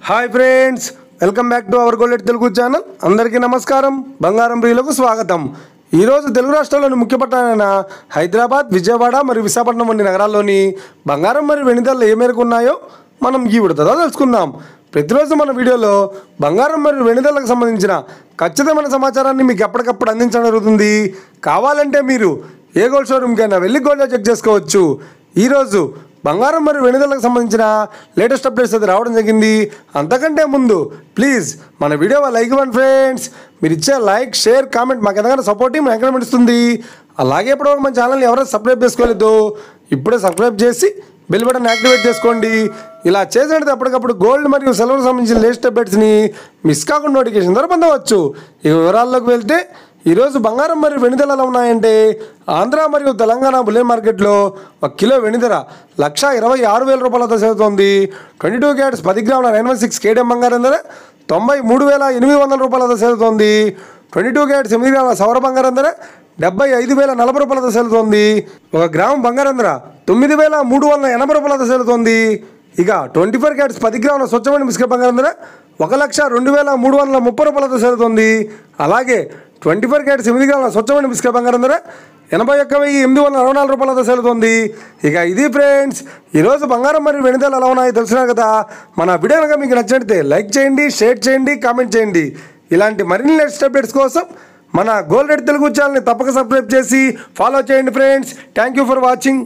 Hi friends, welcome back to our gold Telugu channel. అందరికీ నమస్కారం. బంగారం ప్రియులకు స్వాగతం. ఈరోజు తెలుగు రాష్ట్రాల్లోని ముఖ్య పట్టణాలైన హైదరాబాద్, విజయవాడ మరియు విశాఖపట్నం వంటి నగరాల్లోని బంగారం మరియు వెండి ధరలు ఏ మేరకు ఉన్నాయో మనం ఈ విడతలో తెలుసుకుందాం. ప్రతిరోజు మన వీడియోలో బంగారం మరియు వెండి ధరలకు సంబంధించిన ఖచ్చితమైన సమాచారాన్ని మీకు ఎప్పటికప్పుడు అందించడం జరుగుతుంది. కావాలంటే మీరు ఏ గోల్డ్ షోరూమ్కైనా వెళ్ళి గోల్డ్ చెక్ చేసుకోవచ్చు. ఈరోజు బంగారం మరియు వెండి ధరలకు సంబంధించిన లేటెస్ట్ అప్డేట్స్ అయితే రావడం జరిగింది. అంతకంటే ముందు ప్లీజ్ మన వీడియో లైక్ ఇవ్వండి ఫ్రెండ్స్. మీరు ఇచ్చే లైక్, షేర్, కామెంట్ మాకు ఎంతగానో సపోర్టివ్ ఎంకరేజ్మెంట్ ఇస్తుంది. అలాగే ఇప్పటివరకు మన ఛానల్ని ఎవరైనా సబ్స్క్రైబ్ చేసుకోలేదు, ఇప్పుడే సబ్స్క్రైబ్ చేసి బెల్ బటన్ యాక్టివేట్ చేసుకోండి. ఇలా చేసినట్టు అప్పటికప్పుడు గోల్డ్ మరియు సిల్వర్కి సంబంధించిన లేటెస్ట్ అప్డేట్స్ని మిస్ కాకుండా నోటిఫికేషన్ ద్వారా పొందవచ్చు. ఈ వివరాల్లోకి వెళ్తే ఈరోజు బంగారం మరియు వెండి ధరలు ఎలా ఉన్నాయంటే, ఆంధ్ర మరియు తెలంగాణ బులియన్ మార్కెట్లో 1 కిలో వెండి ధర 1,26,000 రూపాయలతో సేరుతోంది. 22 క్యారెట్స్ 10 గ్రాముల 916 కేడిఎం బంగారం ధర 93,800 రూపాయలతో సేరుతోంది. 22 క్యారెట్స్ 8 గ్రాముల సౌర బంగారం ధర 75,040 రూపాయలతో సేరుతోంది. 1 గ్రాము బంగారం ధర 9,380 రూపాయలతో సేరుతోంది. ఇక 24 క్యారెట్స్ 10 గ్రాముల స్వచ్ఛమైన బిస్కెట్ బంగారం ధర 1,02,330 రూపాయలతో సేరుతోంది. అలాగే 24 క్యారెట్స్ 8 గ్రాముల స్వచ్ఛమైన బిస్కెట్ బంగారం ధర 81,864 రూపాయలతో సేరుతోంది. ఇక ఇది ఫ్రెండ్స్, ఈరోజు బంగారం మరియు వెండి ధరలు ఎలా ఉన్నాయో తెలిసినా కదా. మన వీడియో కనుక మీకు నచ్చినట్లయితే లైక్ చేయండి, షేర్ చేయండి, కామెంట్ చేయండి. ఇలాంటి మరిన్ని లేటెస్ట్ అప్డేట్స్ కోసం మన గోల్డ్ తెలుగు ఛానల్ని తప్పక సబ్స్క్రైబ్ చేసి ఫాలో చేయండి friends. Thank you for watching.